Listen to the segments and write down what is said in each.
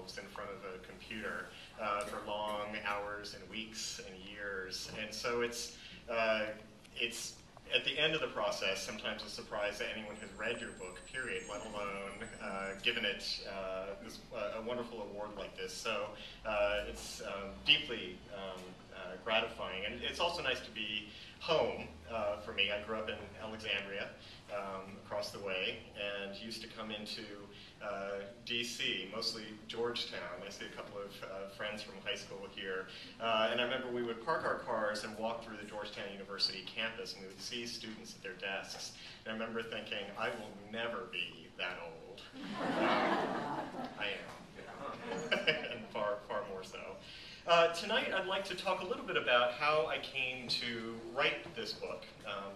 themselves in front of a computer for long hours and weeks and years. And so it's at the end of the process, sometimes a surprise that anyone has read your book, period, let alone given it a wonderful award like this. So it's deeply gratifying. And it's also nice to be home for me. I grew up in Alexandria, across the way, and used to come into DC, mostly Georgetown. I see a couple of friends from high school here. And I remember we would park our cars and walk through the Georgetown University campus, and we would see students at their desks. And I remember thinking, I will never be that old. I am, and far more so. Tonight, I'd like to talk a little bit about how I came to write this book,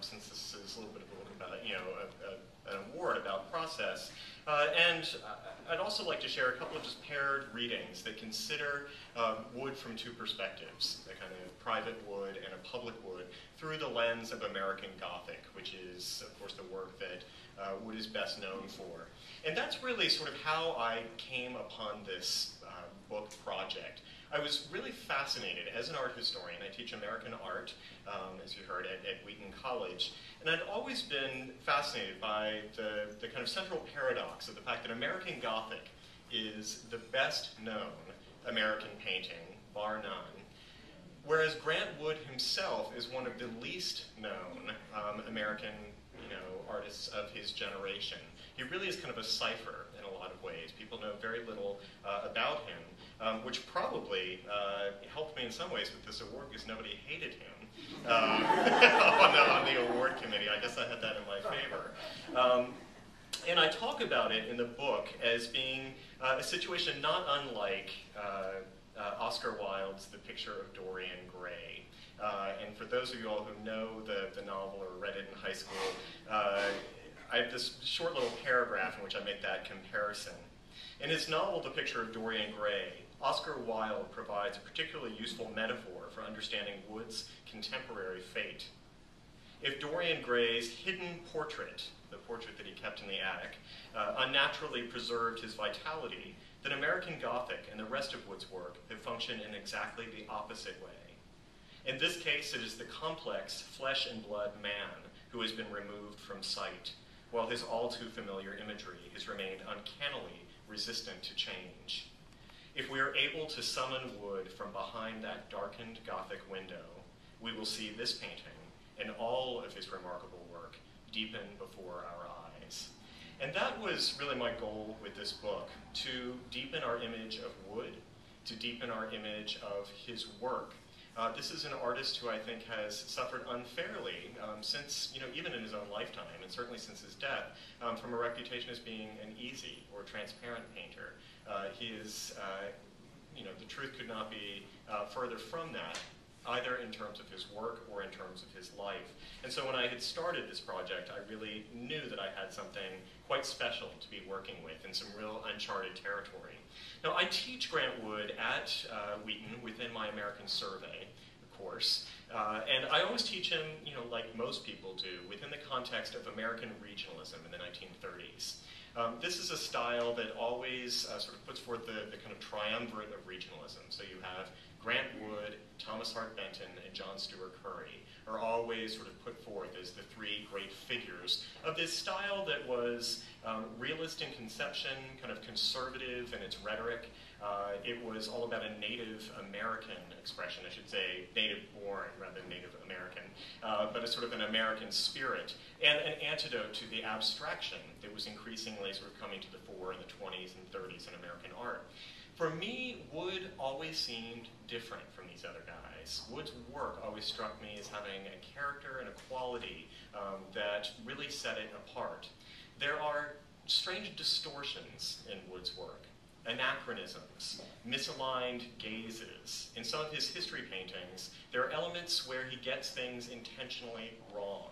since this is a little bit of a book about, an award about process. And I'd also like to share a couple of just paired readings that consider wood from two perspectives, a kind of private wood and a public wood, through the lens of American Gothic, which is, of course, the work that wood is best known for. And that's really sort of how I came upon this book project. I was really fascinated as an art historian. I teach American art, as you heard, at Wheaton College. And I'd always been fascinated by the kind of central paradox of the fact that American Gothic is the best known American painting, bar none, whereas Grant Wood himself is one of the least known American artists of his generation. He really is kind of a cipher in a lot of ways. People know very little about him, which probably helped me in some ways with this award because nobody hated him on the award committee. I guess I had that in my favor. And I talk about it in the book as being a situation not unlike Oscar Wilde's The Picture of Dorian Gray. And for those of you all who know the novel or read it in high school, I have this short little paragraph in which I make that comparison. In his novel, The Picture of Dorian Gray, Oscar Wilde provides a particularly useful metaphor for understanding Wood's contemporary fate. If Dorian Gray's hidden portrait, the portrait that he kept in the attic, unnaturally preserved his vitality, then American Gothic and the rest of Wood's work have functioned in exactly the opposite way. In this case, it is the complex flesh and blood man who has been removed from sight, while his all too familiar imagery has remained uncannily resistant to change. If we are able to summon Wood from behind that darkened Gothic window, we will see this painting and all of his remarkable work deepen before our eyes. And that was really my goal with this book, to deepen our image of Wood, to deepen our image of his work. This is an artist who I think has suffered unfairly since, even in his own lifetime, and certainly since his death, from a reputation as being an easy or transparent painter. He is, the truth could not be further from that, either in terms of his work or in terms of his life. And so when I had started this project, I really knew that I had something quite special to be working with in some real uncharted territory. Now, I teach Grant Wood at Wheaton within my American Survey course, and I always teach him, like most people do, within the context of American regionalism in the 1930s. This is a style that always sort of puts forth the kind of triumvirate of regionalism. So you have Grant Wood, Thomas Hart Benton, and John Steuart Curry are always sort of put forth as the three great figures of this style that was realist in conception, kind of conservative in its rhetoric. It was all about a Native American expression, I should say, native-born rather than Native American, but a sort of an American spirit, and an antidote to the abstraction that was increasingly sort of coming to the fore in the 20s and 30s in American art. For me, Wood always seemed different from these other guys. Wood's work always struck me as having a character and a quality that really set it apart. There are strange distortions in Wood's work, anachronisms, misaligned gazes. In some of his history paintings, there are elements where he gets things intentionally wrong.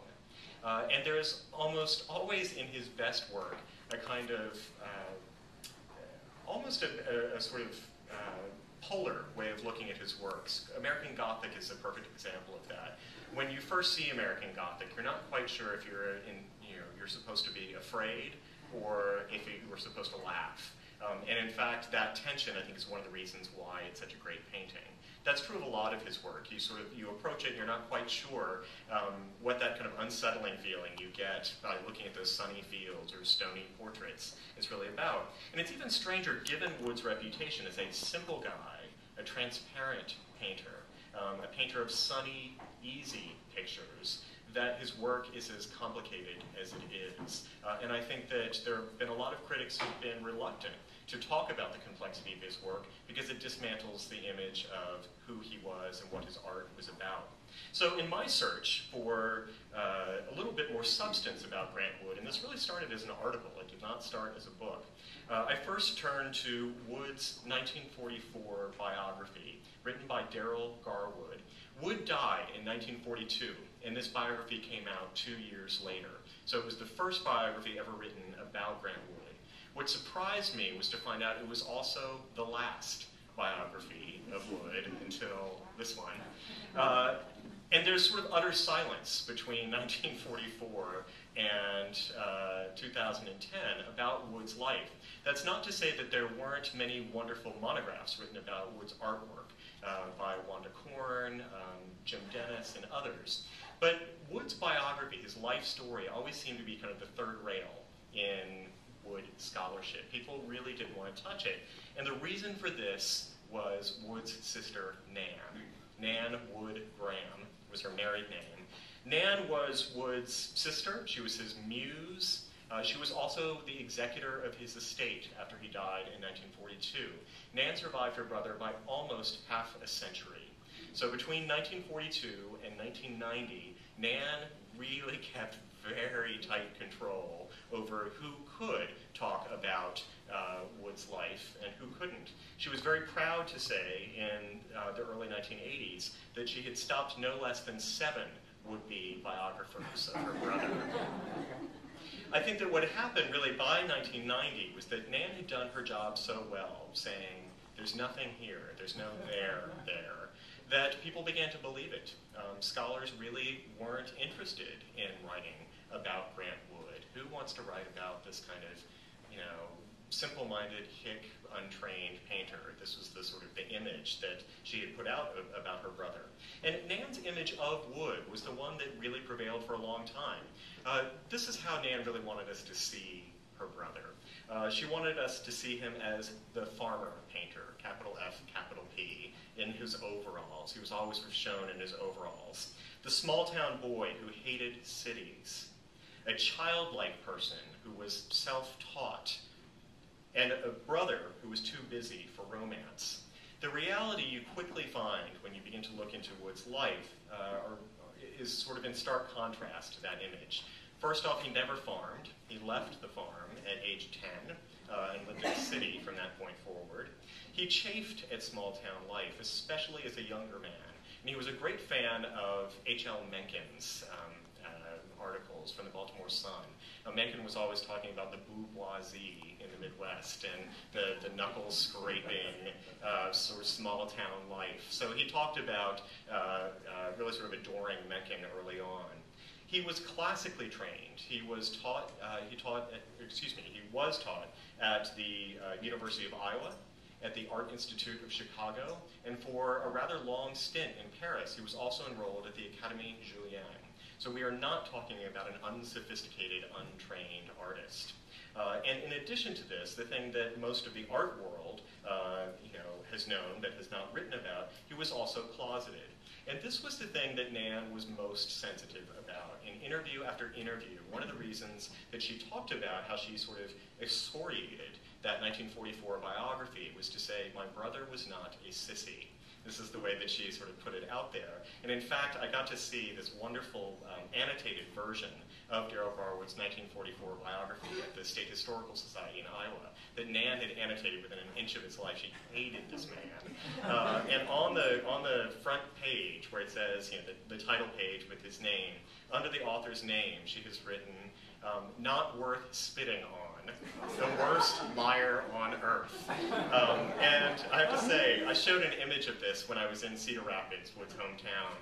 And there is almost always in his best work a kind of almost a sort of polar way of looking at his works. American Gothic is a perfect example of that. When you first see American Gothic, you're not quite sure if you're supposed to be afraid or if you were supposed to laugh. And in fact, that tension, I think, is one of the reasons why it's such a great painting. That's true of a lot of his work. You approach it and you're not quite sure what that kind of unsettling feeling you get by looking at those sunny fields or stony portraits is really about. And it's even stranger given Wood's reputation as a simple guy, a transparent painter, a painter of sunny, easy pictures, that his work is as complicated as it is. And I think that there have been a lot of critics who've been reluctant to talk about the complexity of his work because it dismantles the image of who he was and what his art was about. So in my search for a little bit more substance about Grant Wood, and this really started as an article, it did not start as a book, I first turned to Wood's 1944 biography, written by Darrell Garwood. Wood died in 1942, and this biography came out 2 years later. So it was the first biography ever written about Grant Wood. What surprised me was to find out it was also the last biography of Wood until this one. And there's sort of utter silence between 1944 and 2010 about Wood's life. That's not to say that there weren't many wonderful monographs written about Wood's artwork by Wanda Korn, Jim Dennis, and others. But Wood's biography, his life story, always seemed to be kind of the third rail in Wood scholarship. People really didn't want to touch it. And the reason for this was Wood's sister, Nan. Nan Wood Graham was her married name. Nan was Wood's sister. She was his muse. She was also the executor of his estate after he died in 1942. Nan survived her brother by almost half a century. So between 1942 and 1990, Nan really kept very tight control over who could talk about Wood's life and who couldn't. She was very proud to say in the early 1980s that she had stopped no less than 7 would-be biographers of her brother. I think that what happened really by 1990 was that Nan had done her job so well, saying, there's nothing here, there's no there, that people began to believe it. Scholars really weren't interested in writing about Grant Wood. Who wants to write about this kind of, simple-minded, hick, untrained painter? This was the sort of the image that she had put out about her brother. And Nan's image of Wood was the one that really prevailed for a long time. This is how Nan really wanted us to see her brother. She wanted us to see him as the farmer painter, capital F, capital P, in his overalls. He was always sort of shown in his overalls. The small-town boy who hated cities. A childlike person who was self-taught. And a brother who was too busy for romance. The reality you quickly find when you begin to look into Wood's life is sort of in stark contrast to that image. First off, he never farmed. He left the farm at age 10 and lived in the city from that point forward. He chafed at small-town life, especially as a younger man. And he was a great fan of H.L. Mencken's articles from the Baltimore Sun. Mencken was always talking about the bourgeoisie in the Midwest and the knuckle-scraping sort of small-town life. So he talked about really sort of adoring Mencken early on. He was classically trained. He was taught. He was taught at the University of Iowa, at the Art Institute of Chicago, and for a rather long stint in Paris, he was also enrolled at the Académie Julian. So we are not talking about an unsophisticated, untrained artist. And in addition to this, the thing that most of the art world has known but has not written about, he was also closeted. And this was the thing that Nan was most sensitive about. In interview after interview, one of the reasons that she talked about how she sort of excoriated that 1944 biography was to say, my brother was not a sissy. This is the way that she sort of put it out there. And in fact, I got to see this wonderful annotated version of Darrell Garwood's 1944 biography at the State Historical Society in Iowa that Nan had annotated within an inch of his life. She hated this man. And on the front page where it says, the title page with his name, under the author's name, she has written, not worth spitting on, the worst liar on earth. And I have to say, I showed an image of this when I was in Cedar Rapids, Wood's hometown,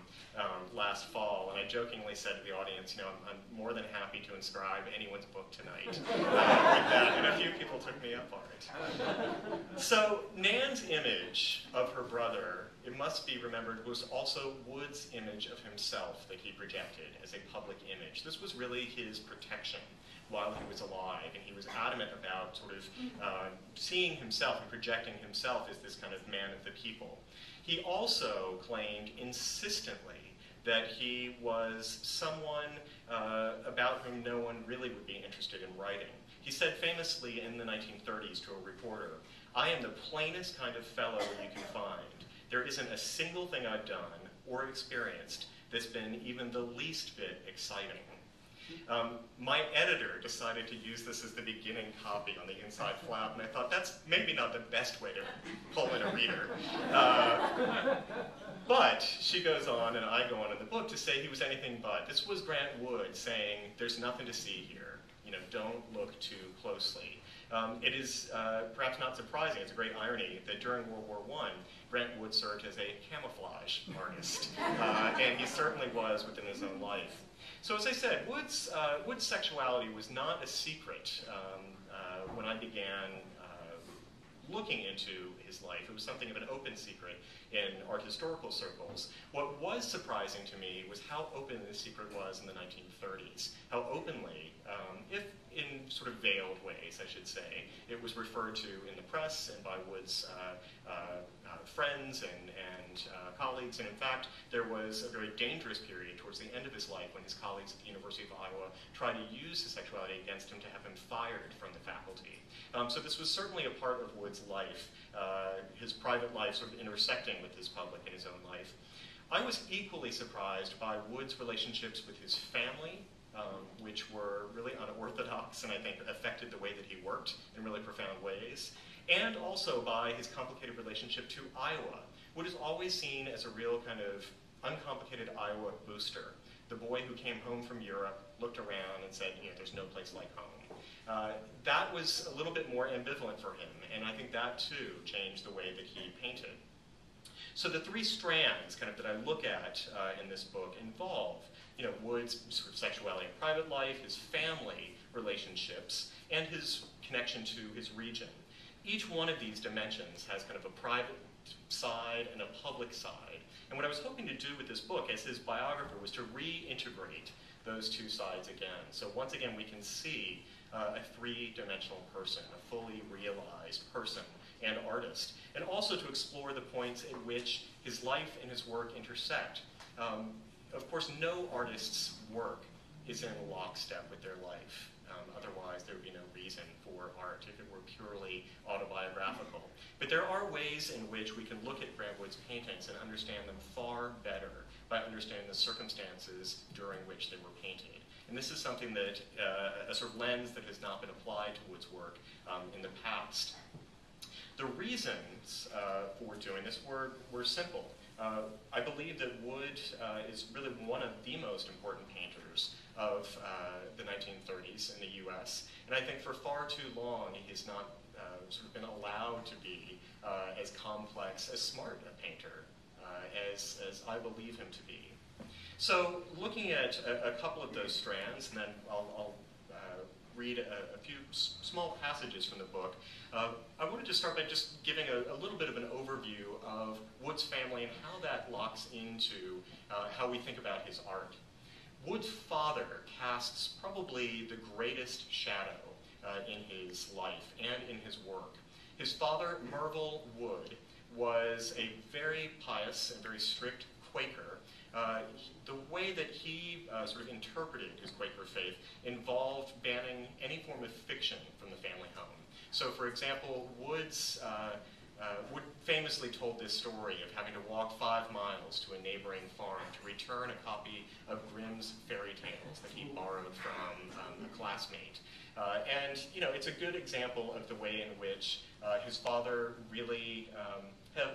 last fall, and I jokingly said to the audience, you know, I'm more than happy to inscribe anyone's book tonight with that, and a few people took me up on it. So Nan's image of her brother, it must be remembered, was also Wood's image of himself that he projected as a public image. This was really his protection while he was alive, and he was adamant about sort of seeing himself and projecting himself as this kind of man of the people. He also claimed insistently that he was someone about whom no one really would be interested in writing. He said famously in the 1930s to a reporter, "I am the plainest kind of fellow you can find. There isn't a single thing I've done or experienced that's been even the least bit exciting." My editor decided to use this as the beginning copy on the inside flap, and I thought that's maybe not the best way to pull in a reader. But she goes on, and I go on in the book, to say he was anything but. This was Grant Wood saying, there's nothing to see here. You know, don't look too closely. It is perhaps not surprising, it's a great irony, that during World War I, Grant Wood served as a camouflage artist. And he certainly was within his own life. So as I said, Wood's sexuality was not a secret when I began looking into his life. It was something of an open secret in art historical circles. What was surprising to me was how open this secret was in the 1930s. How openly, if in sort of veiled ways, I should say, it was referred to in the press and by Wood's friends and colleagues. And in fact, there was a very dangerous period towards the end of his life when his colleagues at the University of Iowa tried to use his sexuality against him to have him fired from the faculty. So this was certainly a part of Wood's life, his private life sort of intersecting with his public and his own life. I was equally surprised by Wood's relationships with his family, which were really unorthodox and I think affected the way that he worked in really profound ways, and also by his complicated relationship to Iowa. Wood is always seen as a real kind of uncomplicated Iowa booster, the boy who came home from Europe, looked around and said, you know, there's no place like home. That was a little bit more ambivalent for him, and I think that too changed the way that he painted. So the three strands kind of that I look at in this book involve, you know, Wood's sort of sexuality in private life, his family relationships, and his connection to his region. Each one of these dimensions has kind of a private side and a public side. And what I was hoping to do with this book as his biographer was to reintegrate those two sides again. So once again, we can see a three-dimensional person, a fully realized person and artist, and also to explore the points at which his life and his work intersect. Of course, no artist's work is in lockstep with their life. Otherwise, there would be no reason for art if it were purely autobiographical. But there are ways in which we can look at Grant Wood's paintings and understand them far better by understanding the circumstances during which they were painted. And this is something that, a sort of lens that has not been applied to Wood's work in the past. The reasons for doing this were simple. I believe that Wood is really one of the most important painters of the 1930s in the US, and I think for far too long he has not sort of been allowed to be as complex, as smart a painter as I believe him to be. So looking at a couple of those strands, and then I'll read a few small passages from the book. I wanted to start by just giving a little bit of an overview of Wood's family and how that locks into how we think about his art. Wood's father casts probably the greatest shadow in his life and in his work. His father, Merville Wood, was a very pious and very strict Quaker. The way that he sort of interpreted his Quaker faith involved banning any form of fiction from the family home. So, for example, Wood famously told this story of having to walk 5 miles to a neighboring farm to return a copy of Grimm's fairy tales that he borrowed from a classmate. And, you know, it's a good example of the way in which his father really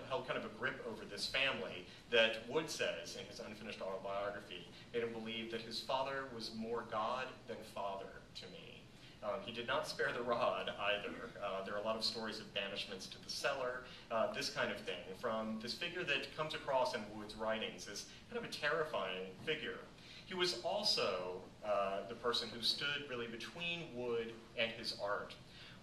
held kind of a grip over this family that Wood says in his unfinished autobiography made him believe that his father was more God than father to me. He did not spare the rod either. There are a lot of stories of banishments to the cellar, this kind of thing, from this figure that comes across in Wood's writings as kind of a terrifying figure. He was also the person who stood really between Wood and his art.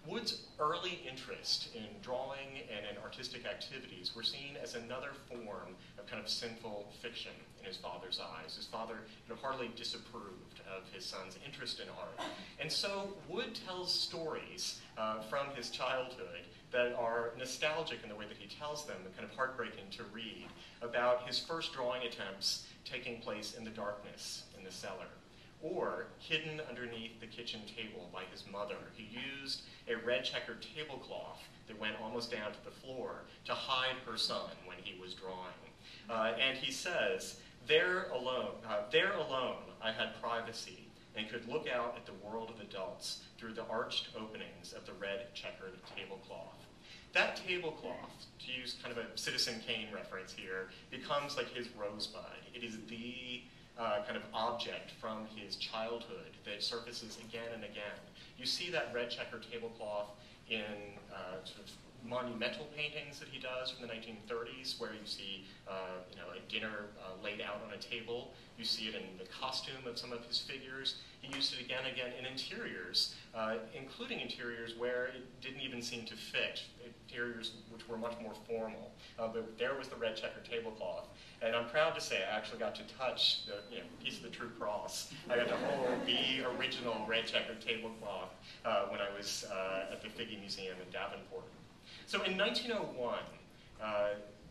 Wood's early interest in drawing and in artistic activities were seen as another form of kind of sinful fiction in his father's eyes. His father hardly disapproved of his son's interest in art. And so Wood tells stories from his childhood that are nostalgic in the way that he tells them, and kind of heartbreaking to read, about his first drawing attempts taking place in the darkness in the cellar, or hidden underneath the kitchen table by his mother. He used a red checkered tablecloth that went almost down to the floor to hide her son when he was drawing. And he says, there alone I had privacy and could look out at the world of adults through the arched openings of the red checkered tablecloth. That tablecloth, to use kind of a Citizen Kane reference here, becomes like his rosebud. It is the kind of object from his childhood that surfaces again and again. You see that red checkered tablecloth in sort of monumental paintings that he does from the 1930s, where you see a dinner laid out on a table. You see it in the costume of some of his figures. He used it again and again in interiors, including interiors where it didn't even seem to fit, interiors which were much more formal. But there was the red checkered tablecloth. And I'm proud to say I actually got to touch the piece of the true cross. I got to hold the original red checkered tablecloth when I was at the Figge Museum in Davenport. So in 1901,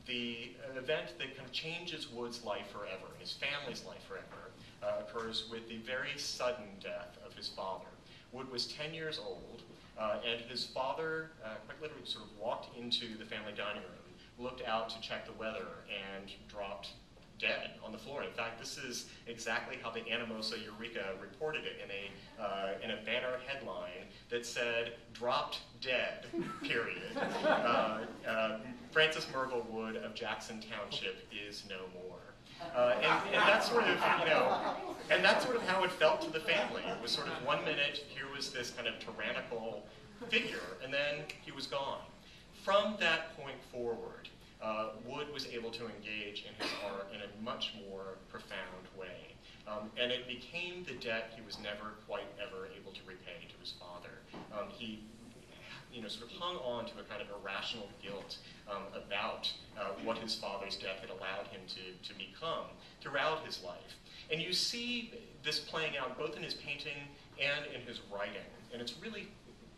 the event that kind of changes Wood's life forever, his family's life forever, occurs with the very sudden death of his father. Wood was 10 years old, and his father quite literally sort of walked into the family dining room, looked out to check the weather, and dropped dead on the floor. In fact, this is exactly how the Anamosa Eureka reported it in a banner headline that said, "Dropped dead, period." Francis Merville Wood of Jackson Township is no more. And that's sort of, and that's sort of how it felt to the family. It was sort of 1 minute, here was this kind of tyrannical figure, and then he was gone. From that point forward, Wood was able to engage in his art in a much more profound way. And it became the debt he was never quite ever able to repay to his father. He sort of hung on to a kind of irrational guilt about what his father's death had allowed him to become throughout his life. And you see this playing out both in his painting and in his writing. And it's really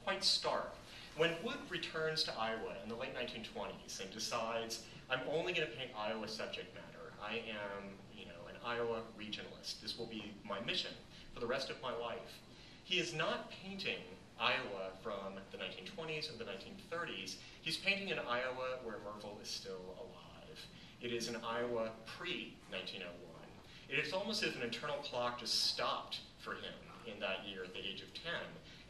quite stark. When Wood returns to Iowa in the late 1920s and decides, I'm only going to paint Iowa subject matter. I am, an Iowa regionalist. This will be my mission for the rest of my life. He is not painting Iowa from the 1920s or the 1930s. He's painting an Iowa where Merville is still alive. It is an Iowa pre-1901. It is almost as if an internal clock just stopped for him in that year at the age of 10.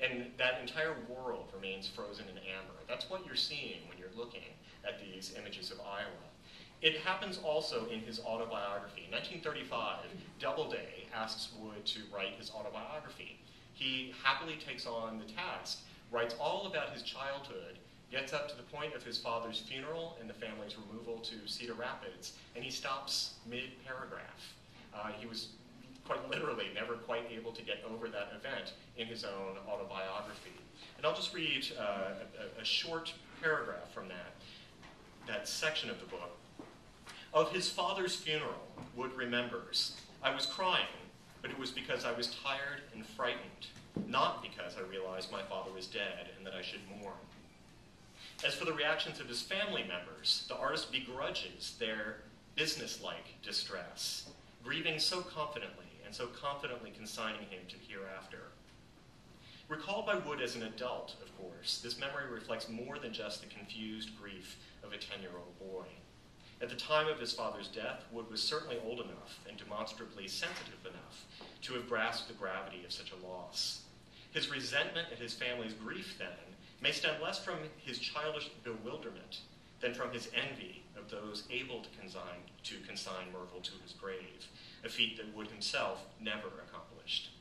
And that entire world remains frozen in amber. That's what you're seeing when you're looking at these images of Iowa. It happens also in his autobiography. In 1935, Doubleday asks Wood to write his autobiography. He happily takes on the task, writes all about his childhood, gets up to the point of his father's funeral and the family's removal to Cedar Rapids, and he stops mid-paragraph. He was quite literally never quite able to get over that event in his own autobiography. And I'll just read a short paragraph from that section of the book. Of his father's funeral, Wood remembers, I was crying, but it was because I was tired and frightened, not because I realized my father was dead and that I should mourn. As for the reactions of his family members, the artist begrudges their businesslike distress, grieving so confidently and so confidently consigning him to the hereafter. Recalled by Wood as an adult, of course, this memory reflects more than just the confused grief of a 10-year-old boy. At the time of his father's death, Wood was certainly old enough and demonstrably sensitive enough to have grasped the gravity of such a loss. His resentment at his family's grief, then, may stem less from his childish bewilderment than from his envy of those able to consign Merville to his grave, a feat that Wood himself never accomplished.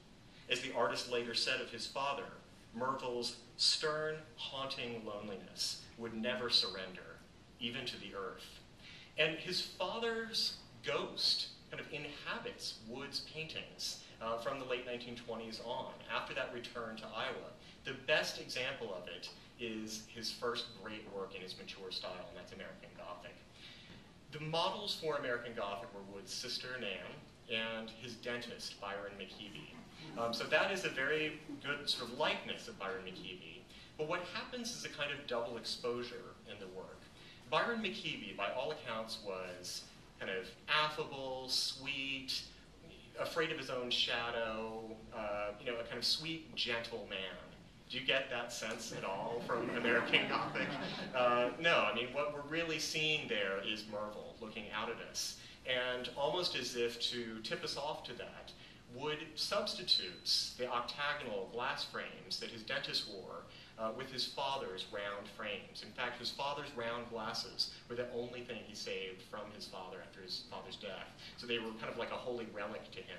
As the artist later said of his father, Merville's stern, haunting loneliness would never surrender, even to the earth. And his father's ghost kind of inhabits Wood's paintings from the late 1920s on, after that return to Iowa. The best example of it is his first great work in his mature style, and that's American Gothic. The models for American Gothic were Wood's sister, Nan, and his dentist, Byron McKeeby. So that is a very good sort of likeness of Byron McKeeby. But what happens is a kind of double exposure in the work. Byron McKeeby, by all accounts, was kind of affable, sweet, afraid of his own shadow, a kind of sweet, gentle man. Do you get that sense at all from American Gothic? No, I mean, what we're really seeing there is Merville looking out at us. And almost as if to tip us off to that, Wood substitutes the octagonal glass frames that his dentist wore with his father's round frames. In fact, his father's round glasses were the only thing he saved from his father after his father's death. So they were kind of like a holy relic to him.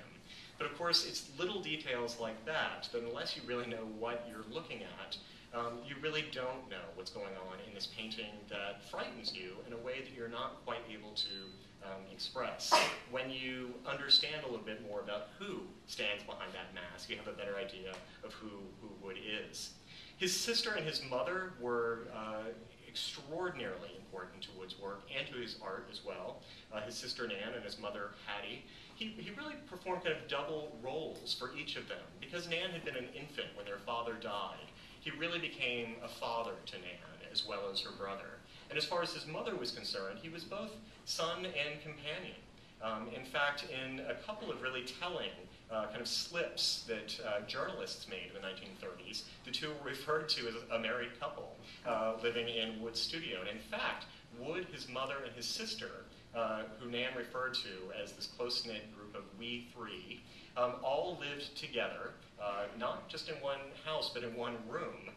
But of course, it's little details like that unless you really know what you're looking at, you really don't know what's going on in this painting that frightens you in a way that you're not quite able to express. When you understand a little bit more about who stands behind that mask, you have a better idea of who Wood is. His sister and his mother were extraordinarily important to Wood's work and to his art as well. His sister Nan and his mother Hattie. He really performed kind of double roles for each of them. Because Nan had been an infant when their father died, he really became a father to Nan as well as her brother. And as far as his mother was concerned, he was both son and companion. In fact, in a couple of really telling kind of slips that journalists made in the 1930s, the two were referred to as a married couple living in Wood's studio. And in fact, Wood, his mother, and his sister, who Nan referred to as this close-knit group of we three, all lived together, not just in one house, but in one room,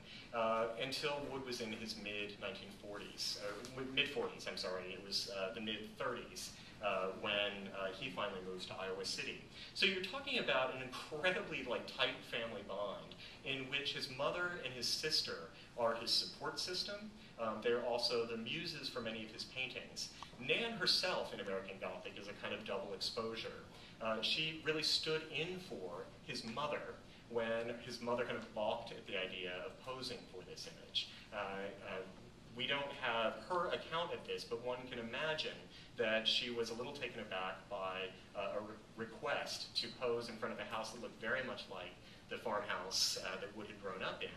until Wood was in his mid-1940s, mid-40s, I'm sorry, it was the mid-30s, when he finally moves to Iowa City. So you're talking about an incredibly tight family bond in which his mother and his sister are his support system. They're also the muses for many of his paintings. Nan herself in American Gothic is a kind of double exposure. She really stood in for his mother when his mother kind of balked at the idea of posing for this image. We don't have her account of this, but one can imagine that she was a little taken aback by a request to pose in front of a house that looked very much like the farmhouse that Wood had grown up in,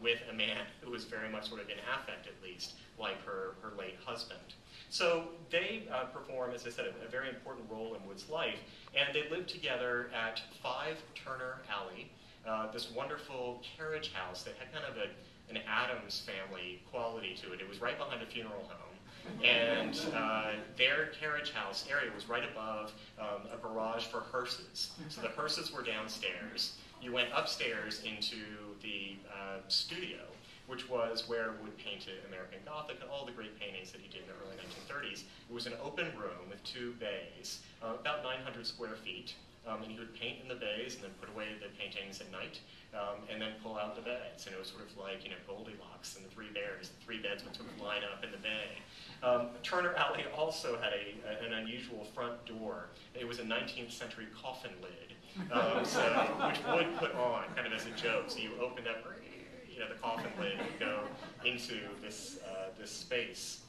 with a man who was very much sort of in affect, at least, like her late husband. So they perform, as I said, a very important role in Wood's life, and they lived together at 5 Turner Alley, this wonderful carriage house that had kind of an Addams Family quality to it. It was right behind a funeral home, and their carriage house area was right above a garage for hearses. So the hearses were downstairs. You went upstairs into the studio, which was where Wood painted American Gothic and all the great paintings that he did in the early 1930s. It was an open room with 2 bays, about 900 square feet, and he would paint in the bays and then put away the paintings at night, and then pull out the beds. And it was sort of like, Goldilocks and the 3 bears. The 3 beds would sort of line up in the bay. Turner Alley also had an unusual front door. It was a 19th century coffin lid, which Wood put on kind of as a joke. So you opened up, the coffin lid would go into this space.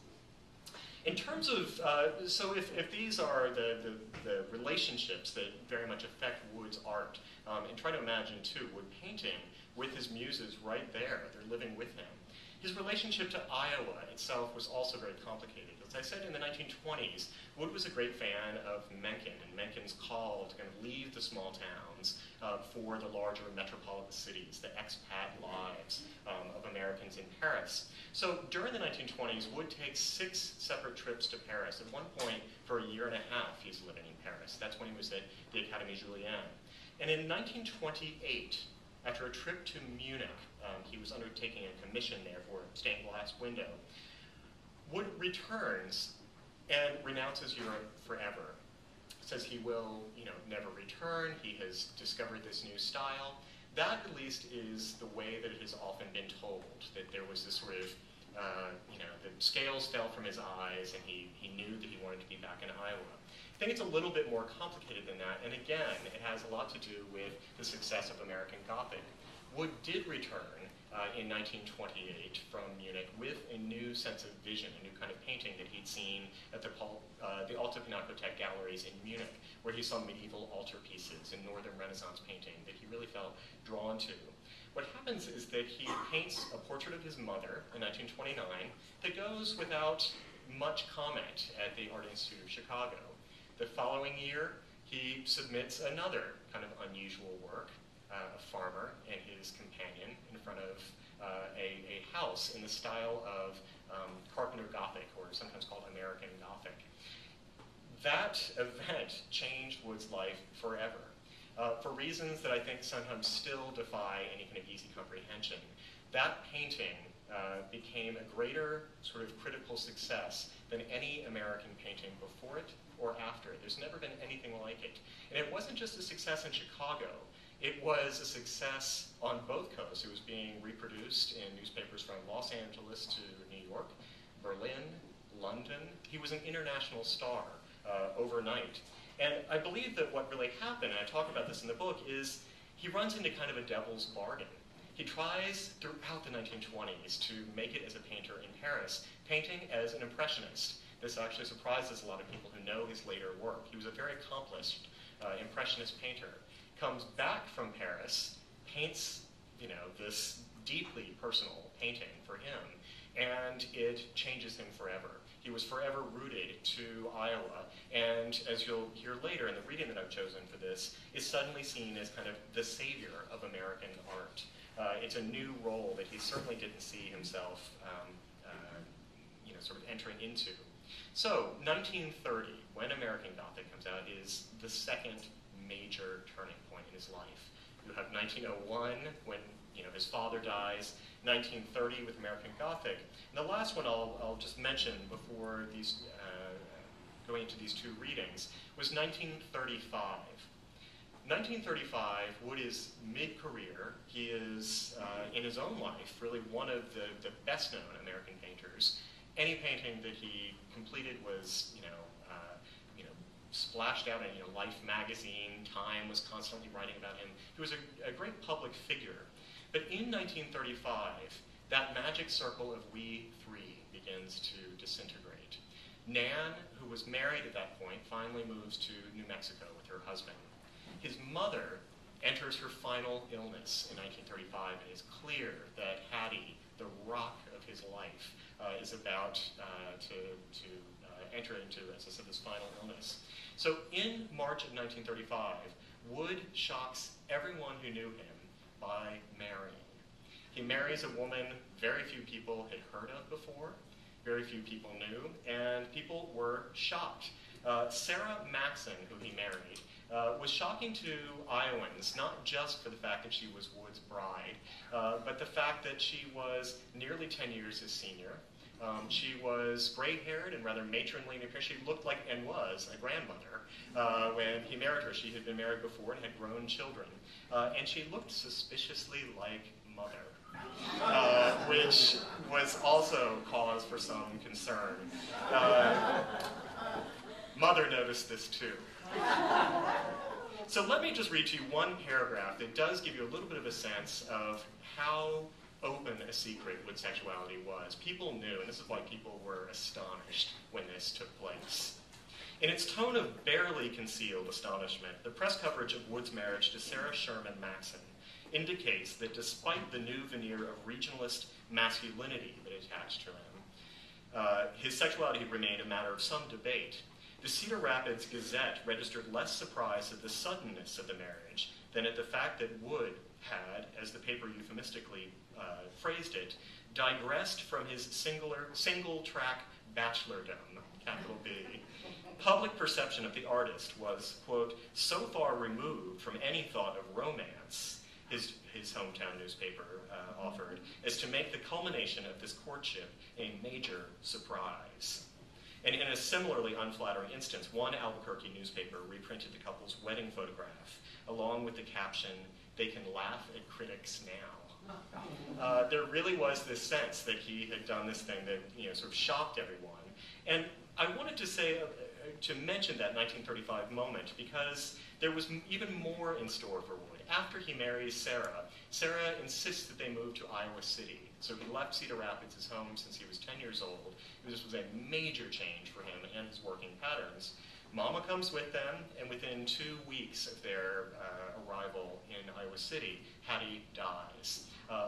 In terms of, so if these are the relationships that very much affect Wood's art, and try to imagine too, Wood painting with his muses right there, they're living with him. His relationship to Iowa itself was also very complicated. As I said, in the 1920s, Wood was a great fan of Mencken and Mencken's call to kind of leave the small towns for the larger metropolitan cities, the expat lives of Americans in Paris. So during the 1920s, Wood takes 6 separate trips to Paris. At one point, for a year and a half, he's living in Paris. That's when he was at the Académie Julienne. And in 1928, after a trip to Munich, he was undertaking a commission there for a stained glass window. Wood returns and renounces Europe forever. Says he will, never return. He has discovered this new style. That, at least, is the way that it has often been told, that there was this sort of, the scales fell from his eyes, and he knew that he wanted to be back in Iowa. I think it's a little bit more complicated than that, and again, it has a lot to do with the success of American Gothic. Wood did return in 1928 from Munich with a new sense of vision, a new kind of painting that he'd seen at the Alte Pinakothek galleries in Munich, where he saw medieval altarpieces and Northern Renaissance painting that he really felt drawn to. What happens is that he paints a portrait of his mother in 1929 that goes without much comment at the Art Institute of Chicago. The following year, he submits another kind of unusual work, a farmer and his companion in front of a house in the style of Carpenter Gothic, or sometimes called American Gothic. That event changed Wood's life forever, for reasons that I think sometimes still defy any kind of easy comprehension. That painting became a greater sort of critical success than any American painting before it or after it. There's never been anything like it. And it wasn't just a success in Chicago. It was a success on both coasts. It was being reproduced in newspapers from Los Angeles to New York, Berlin, London. He was an international star overnight. And I believe that what really happened, and I talk about this in the book, is he runs into kind of a devil's bargain. He tries throughout the 1920s to make it as a painter in Paris, painting as an impressionist. This actually surprises a lot of people who know his later work. He was a very accomplished impressionist painter. Comes back from Paris, paints, this deeply personal painting for him, and it changes him forever. He was forever rooted to Iowa, and as you'll hear later in the reading that I've chosen for this, is suddenly seen as kind of the savior of American art. It's a new role that he certainly didn't see himself, sort of entering into. So, 1930, when American Gothic comes out, is the second major turning point in his life. You have 1901, when his father dies, 1930 with American Gothic. And the last one I'll just mention before these going into these two readings was 1935. 1935, Wood is mid-career. He is, in his own life, really one of the best-known American painters. Any painting that he completed was, splashed out in Life magazine. Time was constantly writing about him. He was a great public figure. But in 1935, that magic circle of we three begins to disintegrate. Nan, who was married at that point, finally moves to New Mexico with her husband. His mother enters her final illness in 1935, and it's clear that Hattie, the rock of his life, is about to enter into, as I said, this final illness. So in March of 1935, Wood shocks everyone who knew him by marrying. He marries a woman very few people had heard of before, very few people knew, and people were shocked. Sarah Maxon, who he married, was shocking to Iowans, not just for the fact that she was Wood's bride, but the fact that she was nearly 10 years his senior. She was gray-haired and rather matronly in appearance. She looked like, and was, a grandmother. When he married her, she had been married before and had grown children. And she looked suspiciously like Mother, which was also cause for some concern. Mother noticed this too. So let me just read to you one paragraph that does give you a little bit of a sense of how open a secret Wood's sexuality was. People knew, and this is why people were astonished when this took place. In its tone of barely concealed astonishment, the press coverage of Wood's marriage to Sarah Sherman Maxon indicates that despite the new veneer of regionalist masculinity that attached to him, his sexuality remained a matter of some debate. The Cedar Rapids Gazette registered less surprise at the suddenness of the marriage than at the fact that Wood had, as the paper euphemistically phrased it, digressed from his single-track bachelordom, capital B. Public perception of the artist was, quote, so far removed from any thought of romance, his hometown newspaper offered, as to make the culmination of this courtship a major surprise. And in a similarly unflattering instance, one Albuquerque newspaper reprinted the couple's wedding photograph, along with the caption, they can laugh at critics now. There really was this sense that he had done this thing that sort of shocked everyone. And I wanted to say, to mention that 1935 moment because there was even more in store for Wood. After he marries Sarah, Sarah insists that they move to Iowa City. So he left Cedar Rapids, his home, since he was 10 years old. This was a major change for him and his working patterns. Mama comes with them, and within 2 weeks of their arrival in Iowa City, Hattie dies,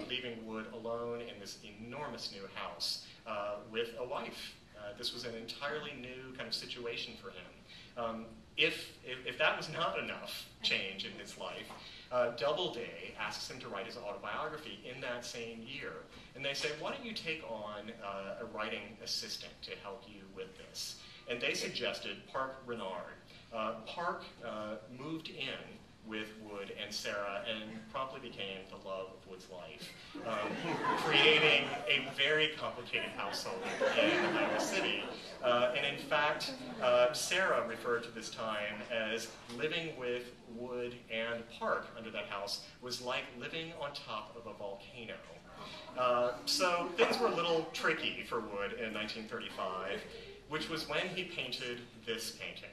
leaving Wood alone in this enormous new house with a wife. This was an entirely new kind of situation for him. If that was not enough change in his life, Doubleday asks him to write his autobiography in that same year. And they say, why don't you take on a writing assistant to help you with this? And they suggested Park Renard. Park moved in with Wood and Sarah and promptly became the love of Wood's life, creating a very complicated household in Iowa City. And in fact, Sarah referred to this time as living with Wood and Park under that house was like living on top of a volcano. So things were a little tricky for Wood in 1935, which was when he painted this painting.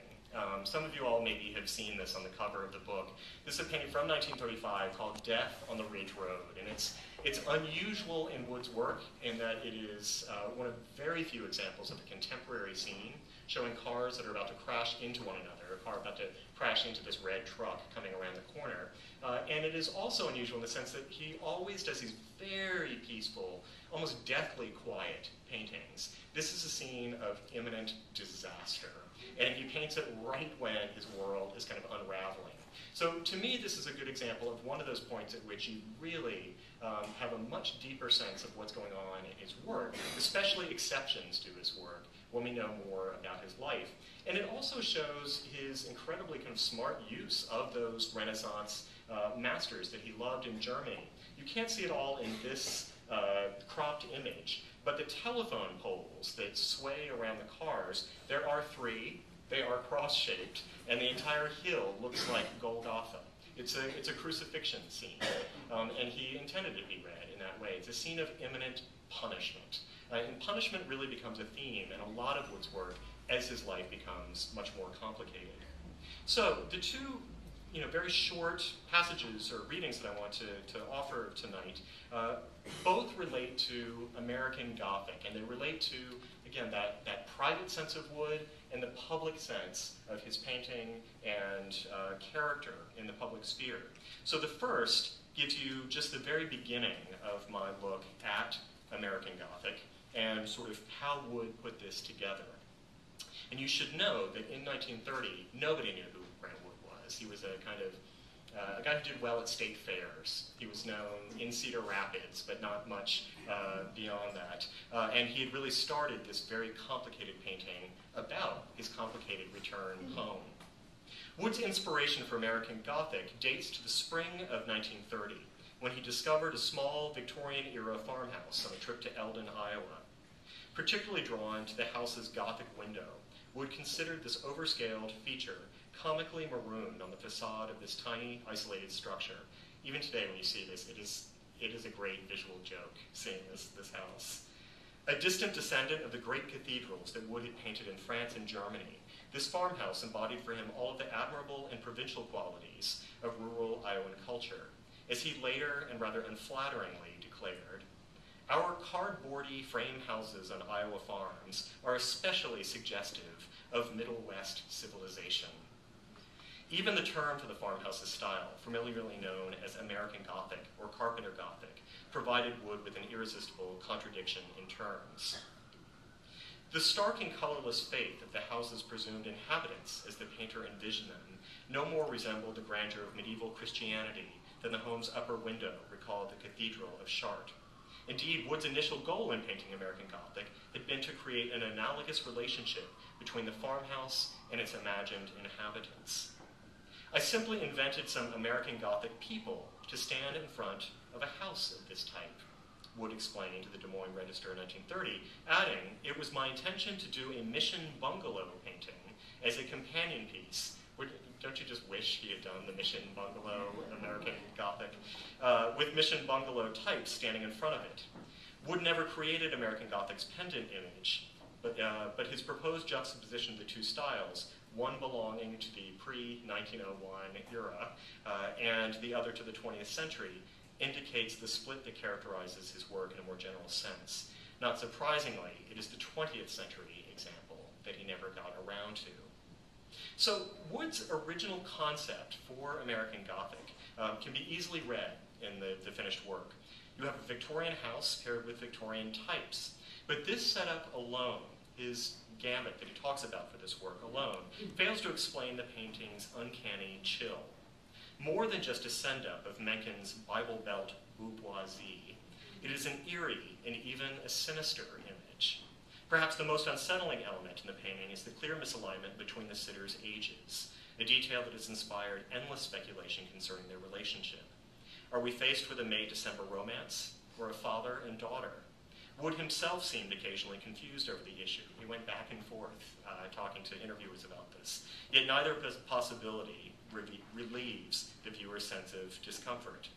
Some of you all maybe have seen this on the cover of the book. This is a painting from 1935 called Death on the Ridge Road, and it's unusual in Wood's work in that it is one of very few examples of a contemporary scene showing cars that are about to crash into one another, a car about to crash into this red truck coming around the corner. And it is also unusual in the sense that he always does these very peaceful, almost deathly quiet paintings. This is a scene of imminent disaster. And he paints it right when his world is kind of unraveling. So to me, this is a good example of one of those points at which you really have a much deeper sense of what's going on in his work, especially exceptions to his work, when we know more about his life. And it also shows his incredibly kind of smart use of those Renaissance masters that he loved in Germany. You can't see it all in this cropped image, but the telephone poles that sway around the cars, there are 3. They are cross-shaped, and the entire hill looks like Golgotha. It's a crucifixion scene, and he intended it to be read in that way. It's a scene of imminent punishment. And punishment really becomes a theme in a lot of Wood's work as his life becomes much more complicated. So the two very short passages or readings that I want to offer tonight both relate to American Gothic, and they relate to, again, that private sense of Wood and the public sense of his painting and character in the public sphere. So the first gives you just the very beginning of my look at American Gothic and sort of how Wood put this together. And you should know that in 1930, nobody knew who Grant Wood was. He was a kind of a guy who did well at state fairs. He was known in Cedar Rapids, but not much beyond that. And he had really started this very complicated painting about his complicated return home. Wood's inspiration for American Gothic dates to the spring of 1930, when he discovered a small Victorian-era farmhouse on a trip to Eldon, Iowa. Particularly drawn to the house's Gothic window, Wood considered this overscaled feature comically marooned on the facade of this tiny, isolated structure. Even today, when you see this, it is a great visual joke, seeing this house. A distant descendant of the great cathedrals that Wood had painted in France and Germany, this farmhouse embodied for him all of the admirable and provincial qualities of rural Iowan culture, as he later and rather unflatteringly declared, "Our cardboardy frame houses on Iowa farms are especially suggestive of Middle West civilization." Even the term for the farmhouse's style, familiarly known as American Gothic or Carpenter Gothic, provided Wood with an irresistible contradiction in terms. The stark and colorless faith of the house's presumed inhabitants, as the painter envisioned them, no more resembled the grandeur of medieval Christianity than the home's upper window recalled the Cathedral of Chartres. Indeed, Wood's initial goal in painting American Gothic had been to create an analogous relationship between the farmhouse and its imagined inhabitants. "I simply invented some American Gothic people to stand in front of a house of this type," Wood explained to the Des Moines Register in 1930, adding, "It was my intention to do a mission bungalow painting as a companion piece Don't you just wish he had done the Mission Bungalow American Gothic? With Mission Bungalow types standing in front of it. Wood never created American Gothic's pendant image, but his proposed juxtaposition of the two styles, one belonging to the pre-1901 era and the other to the 20th century, indicates the split that characterizes his work in a more general sense. Not surprisingly, it is the 20th century example that he never got around to. So Wood's original concept for American Gothic can be easily read in the finished work. You have a Victorian house paired with Victorian types, but this setup alone, his gambit that he talks about for this work alone, fails to explain the painting's uncanny chill. More than just a send-up of Mencken's Bible Belt bourgeoisie, it is an eerie and even a sinister image. Perhaps the most unsettling element in the painting is the clear misalignment between the sitters' ages, a detail that has inspired endless speculation concerning their relationship. Are we faced with a May-December romance, or a father and daughter? Wood himself seemed occasionally confused over the issue. He went back and forth talking to interviewers about this. Yet neither possibility relieves the viewer's sense of discomfort.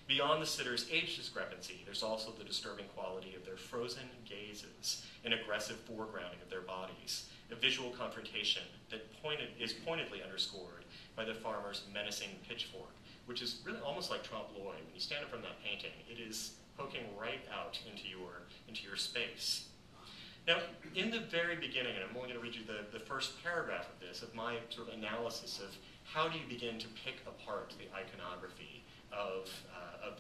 Beyond the sitter's age discrepancy, there's also the disturbing quality of their frozen gazes, an aggressive foregrounding of their bodies, a visual confrontation that is pointedly underscored by the farmer's menacing pitchfork, which is really almost like trompe l'oeil. When you stand up from that painting, it is poking right out into your space. Now, in the very beginning, and I'm only going to read you the first paragraph of this, of my sort of analysis of how do you begin to pick apart the iconography of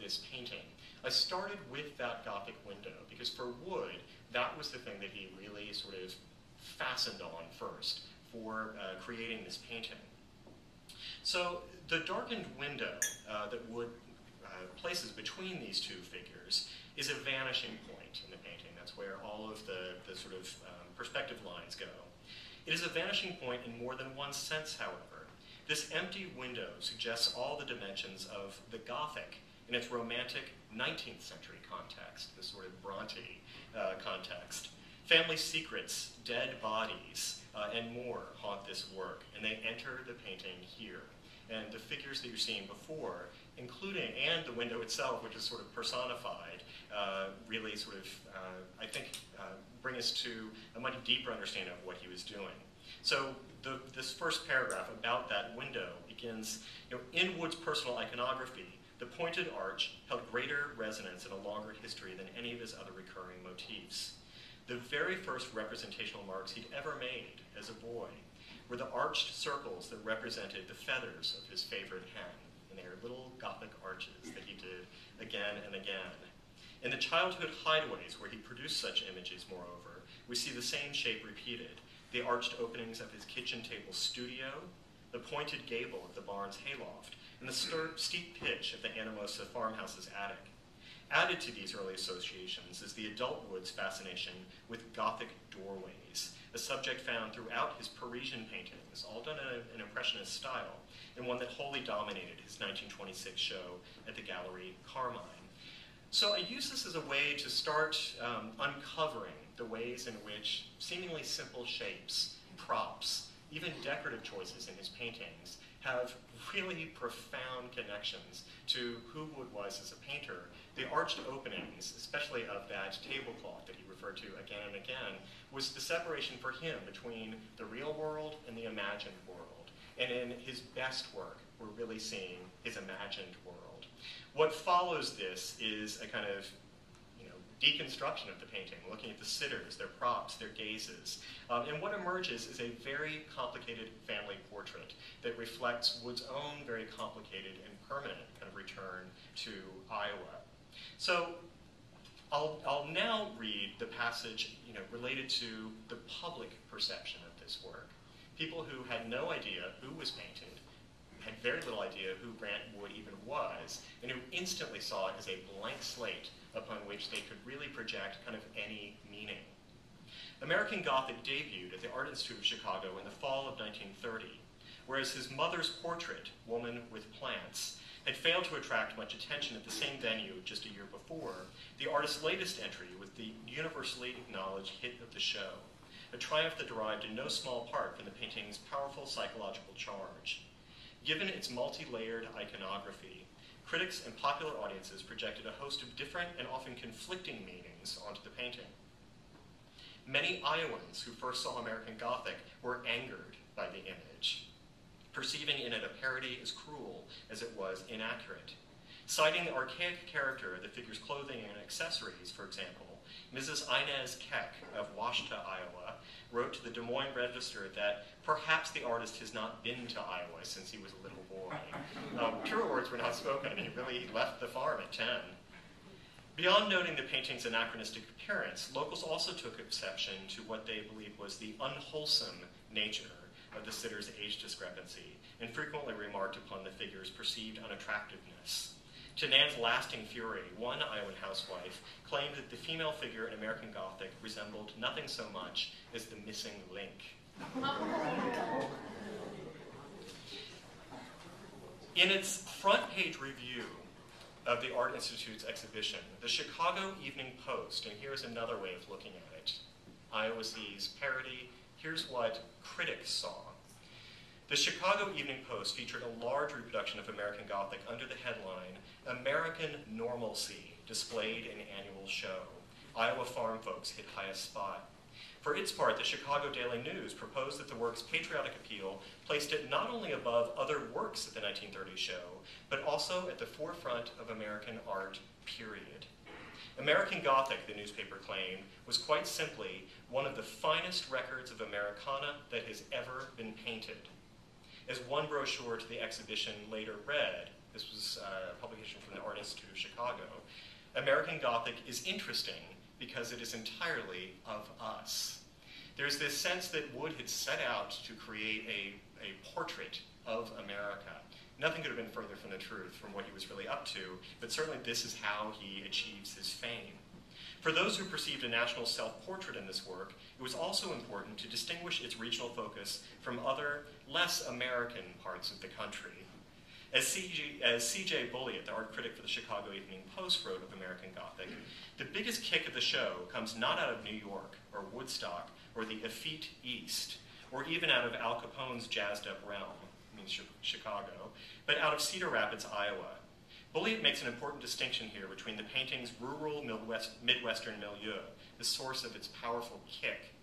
this painting. I started with that Gothic window, because for Wood, that was the thing that he really sort of fastened on first for creating this painting. So the darkened window that Wood places between these two figures is a vanishing point in the painting. That's where all of the sort of perspective lines go. It is a vanishing point in more than one sense, however. This empty window suggests all the dimensions of the Gothic in its romantic 19th century context, this sort of Bronte context. Family secrets, dead bodies, and more haunt this work, and they enter the painting here. And the figures that you're seeing before, including, and the window itself, which is sort of personified, really sort of, I think, bring us to a much deeper understanding of what he was doing. So this first paragraph about that window begins, in Wood's personal iconography, the pointed arch held greater resonance in a longer history than any of his other recurring motifs. The very first representational marks he'd ever made as a boy were the arched circles that represented the feathers of his favorite hen, and they are little Gothic arches that he did again and again. In the childhood hideaways where he produced such images, moreover, we see the same shape repeated, the arched openings of his kitchen table studio, the pointed gable of the barn's hayloft, and the steep pitch of the Anamosa farmhouse's attic. Added to these early associations is the adult Wood's fascination with Gothic doorways, a subject found throughout his Parisian paintings, all done in an Impressionist style, and one that wholly dominated his 1926 show at the Gallery Carmine. So I use this as a way to start uncovering the ways in which seemingly simple shapes, props, even decorative choices in his paintings have really profound connections to who Wood was as a painter. The arched openings, especially of that tablecloth that he referred to again and again, was the separation for him between the real world and the imagined world. And in his best work, we're really seeing his imagined world. What follows this is a kind of deconstruction of the painting, looking at the sitters, their props, their gazes. And what emerges is a very complicated family portrait that reflects Wood's own very complicated and permanent kind of return to Iowa. So I'll now read the passage related to the public perception of this work. People who had no idea who was painted, had very little idea who Grant Wood even was, and who instantly saw it as a blank slate upon which they could really project kind of any meaning. American Gothic debuted at the Art Institute of Chicago in the fall of 1930, whereas his mother's portrait, Woman with Plants, had failed to attract much attention at the same venue just a year before. The artist's latest entry was the universally acknowledged hit of the show, a triumph that derived in no small part from the painting's powerful psychological charge. Given its multi-layered iconography, critics and popular audiences projected a host of different and often conflicting meanings onto the painting. Many Iowans who first saw American Gothic were angered by the image, perceiving in it a parody as cruel as it was inaccurate. Citing the archaic character of the figure's clothing and accessories, for example, Mrs. Inez Keck of Washita, Iowa, wrote to the Des Moines Register that perhaps the artist has not been to Iowa since he was a little boy. Truer words were not spoken. He really left the farm at 10. Beyond noting the painting's anachronistic appearance, locals also took exception to what they believed was the unwholesome nature of the sitter's age discrepancy, and frequently remarked upon the figure's perceived unattractiveness. To Nan's lasting fury, one Iowan housewife claimed that the female figure in American Gothic resembled nothing so much as the missing link. In its front-page review of the Art Institute's exhibition, the Chicago Evening Post, and here's another way of looking at it, Iowa sees parody, here's what critics saw. The Chicago Evening Post featured a large reproduction of American Gothic under the headline, American Normalcy, displayed in annual show. Iowa farm folks hit highest spot. For its part, the Chicago Daily News proposed that the work's patriotic appeal placed it not only above other works at the 1930s show, but also at the forefront of American art, period. American Gothic, the newspaper claimed, was quite simply one of the finest records of Americana that has ever been painted. As one brochure to the exhibition later read, this was a publication from the Art Institute of Chicago, American Gothic is interesting because it is entirely of us. There's this sense that Wood had set out to create a portrait of America. Nothing could have been further from the truth from what he was really up to, but certainly this is how he achieves his fame. For those who perceived a national self-portrait in this work, it was also important to distinguish its regional focus from other, less American parts of the country. As C.J. Bulliett, the art critic for the Chicago Evening Post, wrote of American Gothic, the biggest kick of the show comes not out of New York, or Woodstock, or the effete East, or even out of Al Capone's jazzed-up realm, Chicago, but out of Cedar Rapids, Iowa. Bulliett makes an important distinction here between the painting's rural Midwestern milieu, the source of its powerful kick,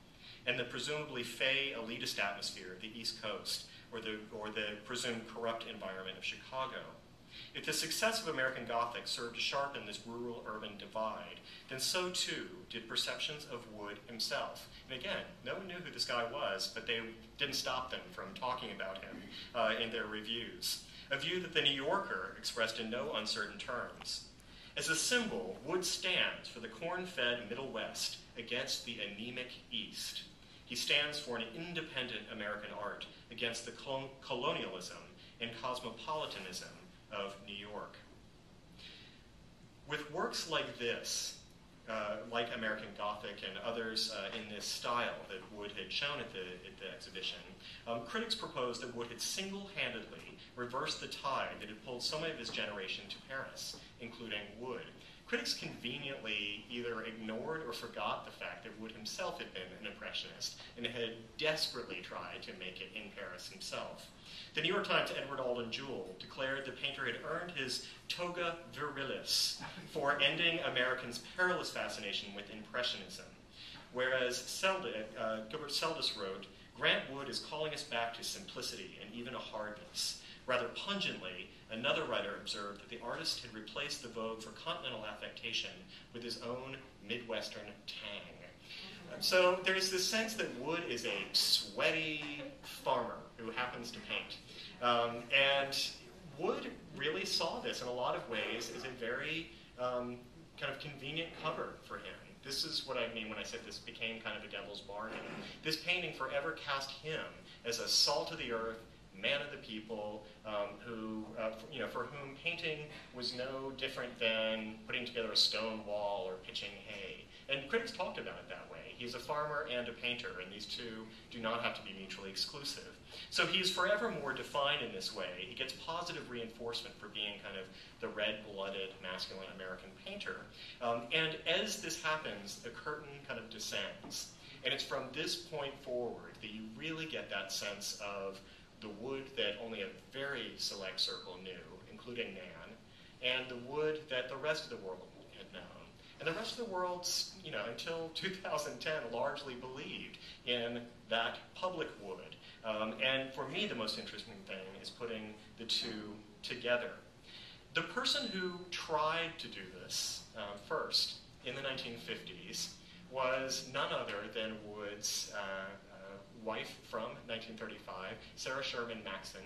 and the presumably fey elitist atmosphere of the East Coast, or the presumed corrupt environment of Chicago. If the success of American Gothic served to sharpen this rural-urban divide, then so too did perceptions of Wood himself. And again, no one knew who this guy was, but they didn't stop them from talking about him in their reviews. A view that the New Yorker expressed in no uncertain terms. As a symbol, Wood stands for the corn-fed Middle West against the anemic East. He stands for an independent American art against the colonialism and cosmopolitanism of New York. With works like this, like American Gothic and others in this style that Wood had shown at the exhibition, critics proposed that Wood had single-handedly reversed the tide that had pulled so many of his generation to Paris, including Wood. Critics conveniently either ignored or forgot the fact that Wood himself had been an impressionist and had desperately tried to make it in Paris himself. The New York Times' Edward Alden Jewell declared the painter had earned his toga virilis for ending Americans' perilous fascination with Impressionism, whereas Gilbert Seldes wrote, Grant Wood is calling us back to simplicity and even a hardness. Rather pungently, another writer observed that the artist had replaced the vogue for continental affectation with his own Midwestern tang. So there's this sense that Wood is a sweaty farmer who happens to paint. And Wood really saw this in a lot of ways as a very kind of convenient cover for him. This is what I mean when I said this became kind of a devil's bargain. This painting forever cast him as a salt of the earth, man of the people, for whom painting was no different than putting together a stone wall or pitching hay. And critics talked about it that way. He's a farmer and a painter, and these two do not have to be mutually exclusive. So he's forever more defined in this way. He gets positive reinforcement for being kind of the red-blooded, masculine American painter. And as this happens, the curtain kind of descends. And it's from this point forward that you really get that sense of the Wood that only a very select circle knew, including Nan, and the Wood that the rest of the world had known. And the rest of the world, until 2010, largely believed in that public Wood. And for me, the most interesting thing is putting the two together. The person who tried to do this first in the 1950s was none other than Wood's wife from 1935, Sarah Sherman Maxon.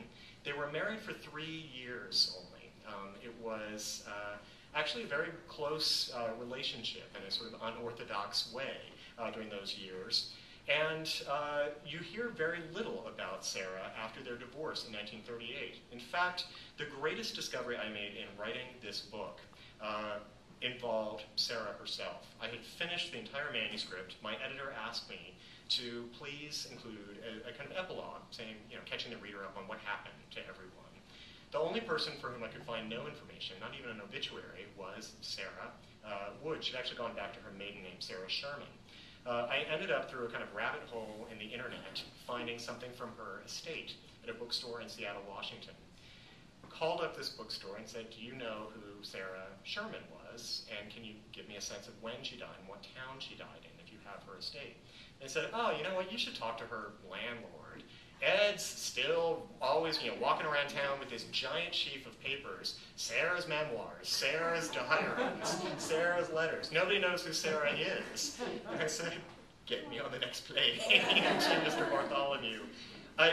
They were married for 3 years only. It was actually a very close relationship in a sort of unorthodox way during those years. And you hear very little about Sarah after their divorce in 1938. In fact, the greatest discovery I made in writing this book involved Sarah herself. I had finished the entire manuscript. My editor asked me to please include a kind of epilogue, saying, catching the reader up on what happened to everyone. The only person for whom I could find no information, not even an obituary, was Sarah Wood. She'd actually gone back to her maiden name, Sarah Sherman. I ended up through a kind of rabbit hole in the internet finding something from her estate at a bookstore in Seattle, Washington. Called up this bookstore and said, do you know who Sarah Sherman was? And can you give me a sense of when she died and what town she died in, if you have her estate? They said, oh, you know what, you should talk to her landlord. Ed's still always, walking around town with this giant sheaf of papers, Sarah's memoirs, Sarah's diaries, Sarah's letters. Nobody knows who Sarah is. And I said, get me on the next plane to Mr. Bartholomew.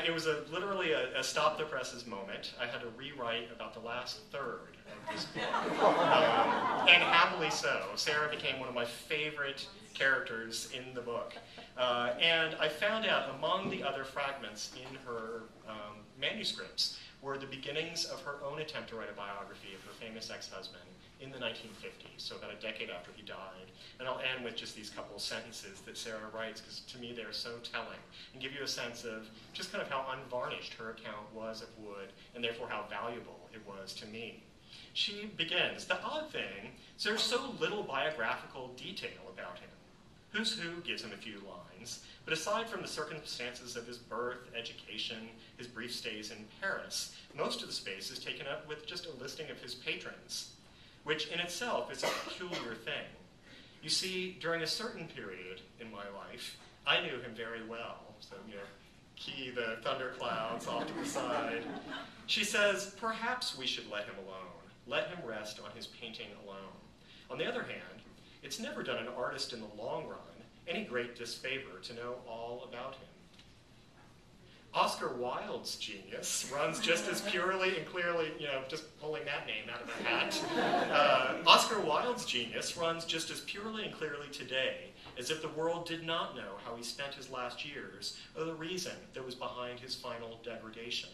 It was literally a stop the presses moment. I had to rewrite about the last third of this book. And happily so. Sarah became one of my favorite characters in the book. And I found out among the other fragments in her manuscripts were the beginnings of her own attempt to write a biography of her famous ex-husband in the 1950s, so about a decade after he died. And I'll end with just these couple of sentences that Sarah writes, because to me they're so telling, and give you a sense of just kind of how unvarnished her account was of Wood, and therefore how valuable it was to me. She begins, the odd thing is there's so little biographical detail about him. Who's Who gives him a few lines, but aside from the circumstances of his birth, education, his brief stays in Paris, most of the space is taken up with just a listing of his patrons, which in itself is a peculiar thing. You see, during a certain period in my life, I knew him very well. So, key the thunderclouds off to the side. She says, perhaps we should let him alone. Let him rest on his painting alone. On the other hand, it's never done an artist in the long run any great disfavor to know all about him. Oscar Wilde's genius runs just as purely and clearly, just pulling that name out of a hat. Oscar Wilde's genius runs just as purely and clearly today as if the world did not know how he spent his last years or the reason that was behind his final degradation.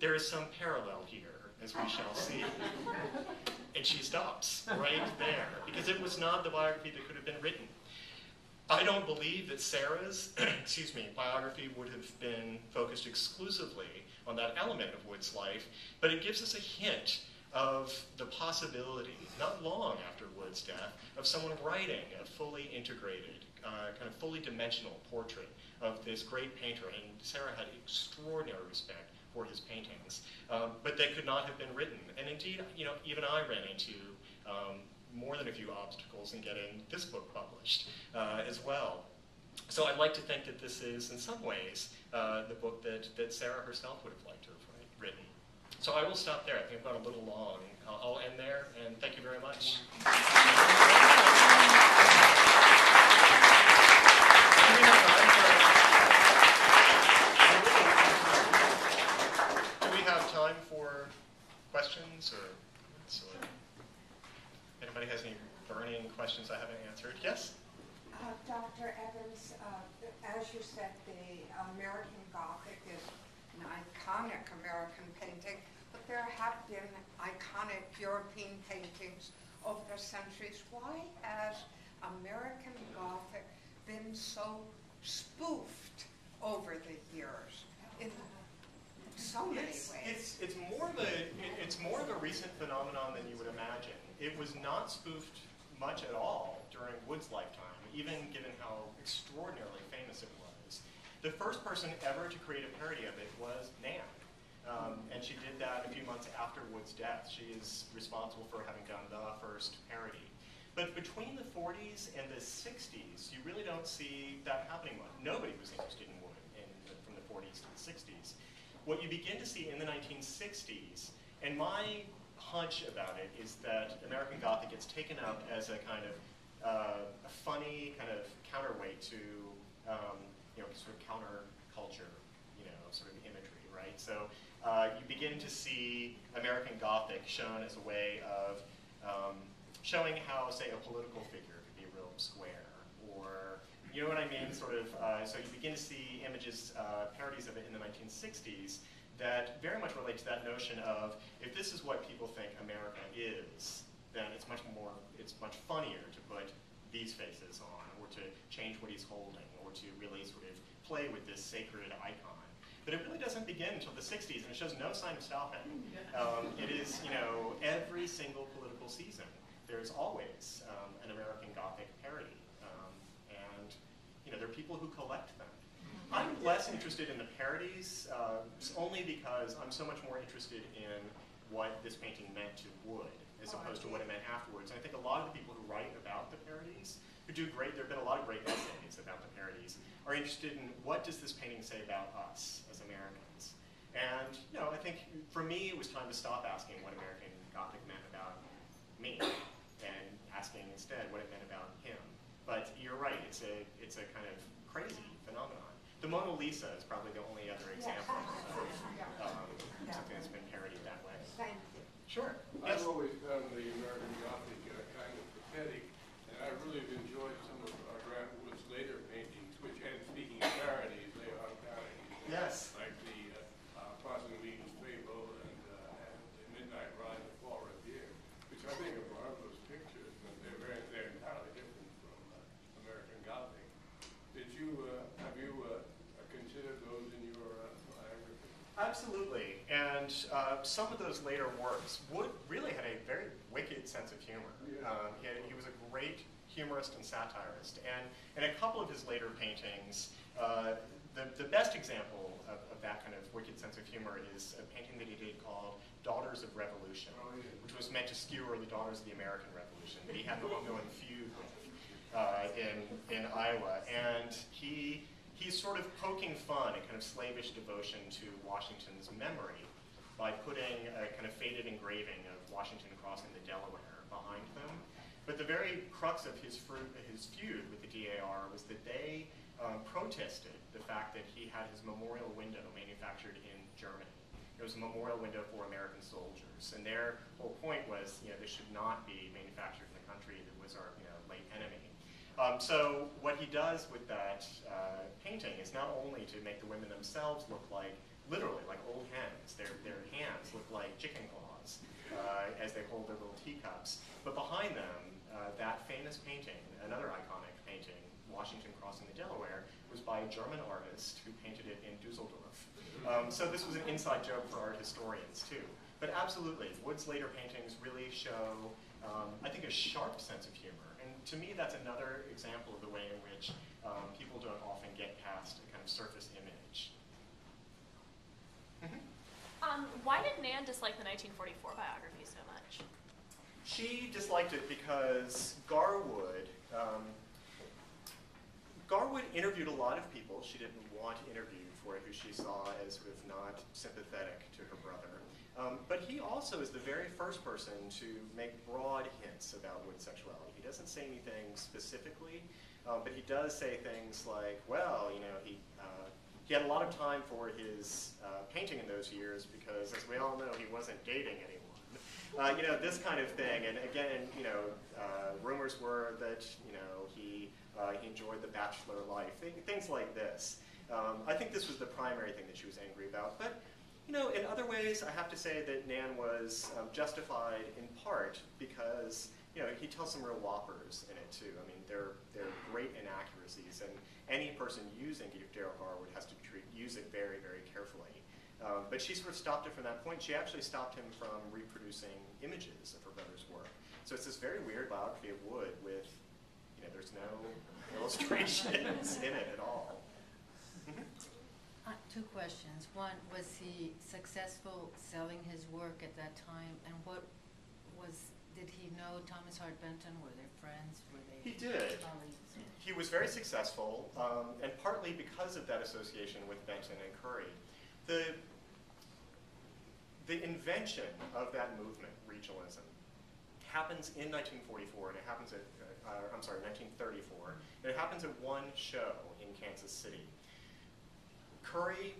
There is some parallel here, as we shall see. And she stops right there, because it was not the biography that could have been written. I don't believe that Sarah's biography would have been focused exclusively on that element of Wood's life, but it gives us a hint of the possibility, not long after Wood's death, of someone writing a fully integrated, kind of fully dimensional portrait of this great painter. And Sarah had extraordinary respect for his paintings, but they could not have been written. And indeed, even I ran into more than a few obstacles in getting this book published as well. So I'd like to think that this is, in some ways, the book that Sarah herself would have liked to have written. So I will stop there. I think I've gone a little long. I'll end there, and thank you very much. Do we have time for questions or anybody has any burning questions I haven't answered? Yes? Dr. Evans, as you said, the American Gothic is an iconic American painting, but there have been iconic European paintings over the centuries. Why has American Gothic been so spoofed over the years in so many ways? It's more of a recent phenomenon than you would imagine. It was not spoofed much at all during Wood's lifetime. even given how extraordinarily famous it was. The first person ever to create a parody of it was Nan. And she did that a few months after Wood's death. She is responsible for having done the first parody. But between the 40s and the 60s, you really don't see that happening much. Nobody was interested in Wood from the 40s to the 60s. What you begin to see in the 1960s, and my hunch about it is that American Gothic gets taken up as a kind of a funny kind of counterweight to sort of counterculture, sort of imagery, right? So you begin to see American Gothic shown as a way of showing how, say, a political figure could be real square, or, you know what I mean, sort of, so you begin to see images, parodies of it in the 1960s that very much relate to that notion of, if this is what people think America is, then it's much funnier to put these faces on, or to change what he's holding, or to really sort of play with this sacred icon. But it really doesn't begin until the 60s, and it shows no sign of stopping. It is, every single political season, there's always an American Gothic parody. And, there are people who collect them. I'm less interested in the parodies, only because I'm so much more interested in what this painting meant to Wood, as opposed to what it meant afterwards. And I think a lot of the people who write about the parodies, who do great, there have been a lot of great essays about the parodies, are interested in what does this painting say about us as Americans. And, I think for me, it was time to stop asking what American Gothic meant about me, and asking instead what it meant about him. But you're right, it's a kind of crazy phenomenon. The Mona Lisa is probably the only other example of something that's been parodied that way. Thank you. Sure. I've Yes. always found the American Gothic kind of pathetic, and I really have enjoyed some of Grant Wood's later paintings, which, and speaking of parodies, they are parodies. Yes. Like the Parson Weems Fable and the Midnight Ride, The Fall Revere, which I think are marvelous pictures, but they're entirely different from American Gothic. Have you considered those in your biography? Absolutely. And some of those later works, Wood really had a very wicked sense of humor. Yeah. He was a great humorist and satirist. And in a couple of his later paintings, the best example of that kind of wicked sense of humor is a painting that he did called Daughters of Revolution, which was meant to skewer the Daughters of the American Revolution that he had the ongoing feud with in Iowa. And he's sort of poking fun and kind of slavish devotion to Washington's memory by putting a kind of faded engraving of Washington crossing the Delaware behind them. But the very crux of his feud with the DAR was that they protested the fact that he had his memorial window manufactured in Germany. It was a memorial window for American soldiers. And their whole point was, this should not be manufactured in the country that was our late enemy. So what he does with that painting is not only to make the women themselves look literally like old hens. Their hands look like chicken claws as they hold their little teacups. But behind them, that famous painting, another iconic painting, Washington Crossing the Delaware, was by a German artist who painted it in Dusseldorf. So this was an inside joke for art historians too. But absolutely, Wood's later paintings really show, I think, a sharp sense of humor. And to me, that's another example of the way in which people don't often get past a kind of surface image. Why did Nan dislike the 1944 biography so much? She disliked it because Garwood interviewed a lot of people she didn't want interviewed for it, who she saw as sort of not sympathetic to her brother. But he also is the very first person to make broad hints about Wood's sexuality. He doesn't say anything specifically, but he does say things like, well, he had a lot of time for his painting in those years because, as we all know, he wasn't dating anyone. This kind of thing. And again, rumors were that, he enjoyed the bachelor life, things like this. I think this was the primary thing that she was angry about. But, in other ways, I have to say that Nan was justified in part because, he tells some real whoppers in it too. I mean, they're great inaccuracies, and any person using Daryl Garwood has to use it very, very carefully. But she sort of stopped it from that point. She actually stopped him from reproducing images of her brother's work. So it's this very weird biography of Wood with there's no illustrations in it at all. Two questions. One, was he successful selling his work at that time? And did he know Thomas Hart Benton? Were they friends? Were they He did. colleagues? He was very successful, and partly because of that association with Benton and Curry. The invention of that movement, regionalism, happens in 1944, and it happens at, 1934, and it happens at one show in Kansas City. Curry,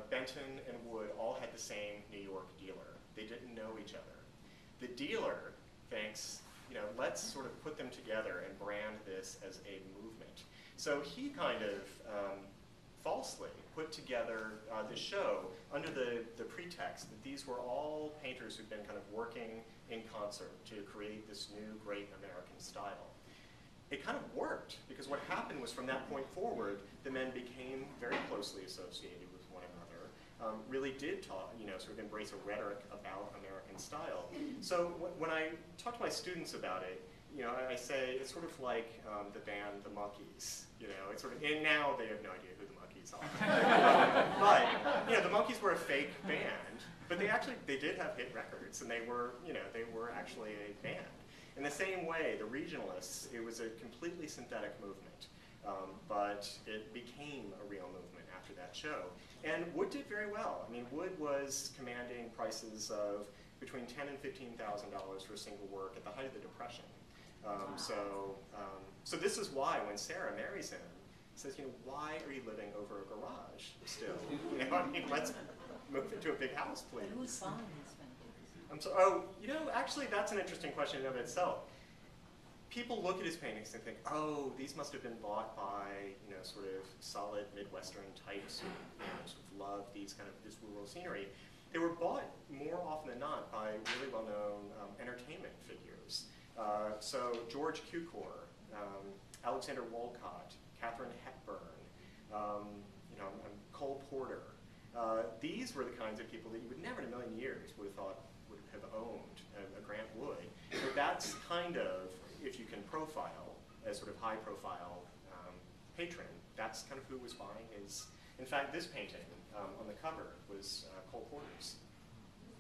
Benton, and Wood all had the same New York dealer. They didn't know each other. The dealer thinks, let's sort of put them together and brand this as a movement. So he kind of falsely put together this show under the pretext that these were all painters who'd been kind of working in concert to create this new great American style. It kind of worked, because what happened was from that point forward, the men became very closely associated with one another, really did talk, sort of embrace a rhetoric about American style. So when I talk to my students about it, I say it's sort of like the band The Monkees. It's sort of, and now they have no idea who the Monkees are. But the Monkees were a fake band, but they did have hit records, and they were actually a band. In the same way, the regionalists, it was a completely synthetic movement, but it became a real movement after that show. And Wood did very well. I mean, Wood was commanding prices of between $10,000 and $15,000 for a single work at the height of the Depression. So this is why when Sarah marries him, says, why are you living over a garage still? Let's move into a big house, please. And who's buying these paintings? Actually, that's an interesting question in and of itself. People look at his paintings and think, oh, these must have been bought by, sort of solid Midwestern types who sort of love this rural scenery. They were bought more often than not by really well-known entertainment figures. So George Cukor, Alexander Wolcott, Katharine Hepburn, Cole Porter. These were the kinds of people that you would never in a million years would have thought would have owned a Grant Wood. But that's kind of, if you can profile as sort of high-profile patron, that's kind of who was buying his. In fact, this painting on the cover was Cole Porter's.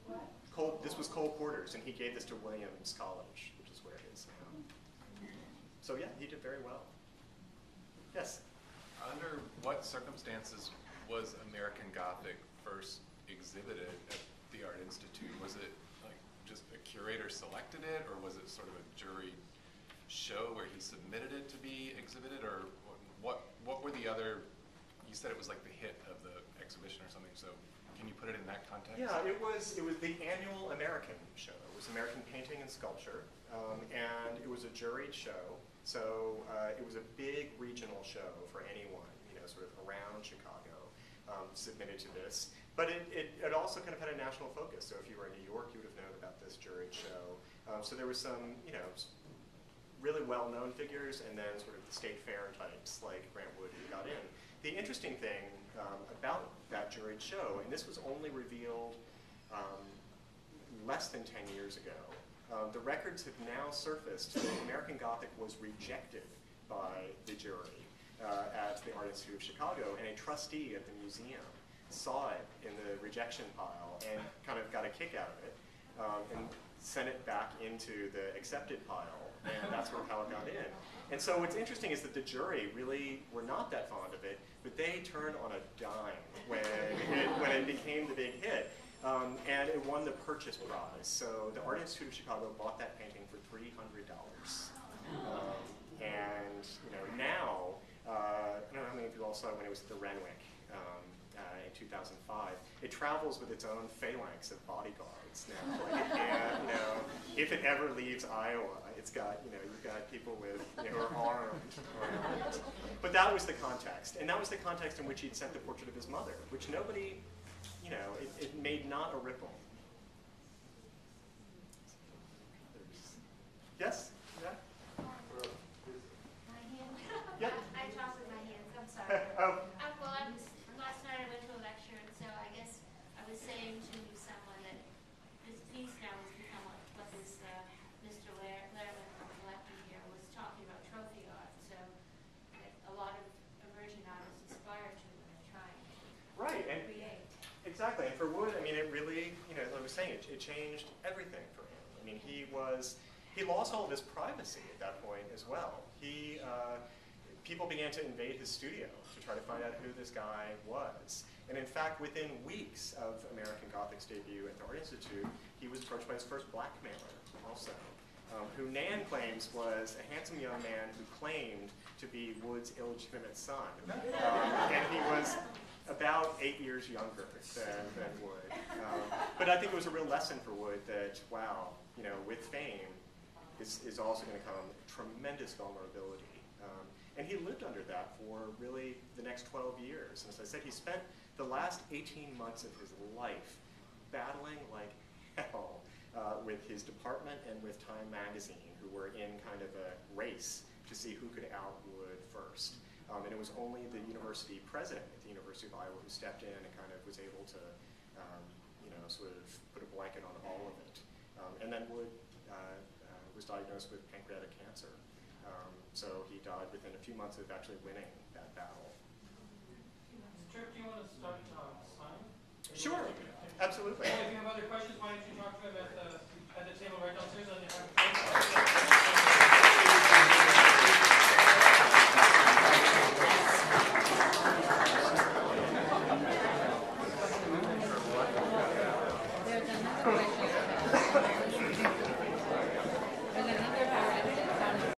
What? This was Cole Porter's, and he gave this to Williams College, which is where it is now. So yeah, he did very well. Yes? Under what circumstances was American Gothic first exhibited at the Art Institute? Was it like just a curator selected it, or was it sort of a jury show where he submitted it to be exhibited, or what were the other, you said it was like the hit of the exhibition or something, so can you put it in that context? Yeah, it was the annual American show. It was American Painting and Sculpture, and it was a juried show. So it was a big regional show for anyone, sort of around Chicago, submitted to this. But it also kind of had a national focus. So if you were in New York, you would have known about this juried show. So there was some, really well-known figures, and then sort of the state fair types like Grant Wood who got in. The interesting thing about that juried show, and this was only revealed less than 10 years ago, the records have now surfaced that American Gothic was rejected by the jury at the Art Institute of Chicago, and a trustee at the museum saw it in the rejection pile and kind of got a kick out of it and sent it back into the accepted pile, and that's how it got in. And so what's interesting is that the jury really were not that fond of it, but they turned on a dime when it became the big hit. And it won the purchase prize. So the Art Institute of Chicago bought that painting for $300. And now, I don't know how many of you all saw it when it was at the Renwick in 2005. It travels with its own phalanx of bodyguards now. And if it ever leaves Iowa, it's got you've got people with who are armed. But that was the context, and that was the context in which he'd sent the portrait of his mother, which nobody. It made not a ripple. Yes? Yeah? My hand? Yep. I talk with my hands, I'm sorry. Oh. Last night I went to a lecture, and so I guess I was saying to someone that this piece now has become what this Mr. Lehrman, the collector here, was talking about trophy art. saying, it changed everything for him. I mean, he lost all of his privacy at that point as well. People began to invade his studio to try to find out who this guy was. And in fact, within weeks of American Gothic's debut at the Art Institute, he was approached by his first blackmailer also, who Nan claims was a handsome young man who claimed to be Wood's illegitimate son. And he was about 8 years younger than Wood. But I think it was a real lesson for Wood that, wow, with fame is also going to come tremendous vulnerability. And he lived under that for really the next 12 years. And as I said, he spent the last 18 months of his life battling like hell with his department and with Time Magazine, who were in kind of a race to see who could out Wood first. And it was only the university president at the University of Iowa who stepped in and kind of was able to, sort of put a blanket on all of it. And then Wood was diagnosed with pancreatic cancer. So he died within a few months of actually winning that battle. Tripp, do you want to start Simon? Sure, absolutely. Well, if you have other questions, why don't you talk to him at the table right downstairs on the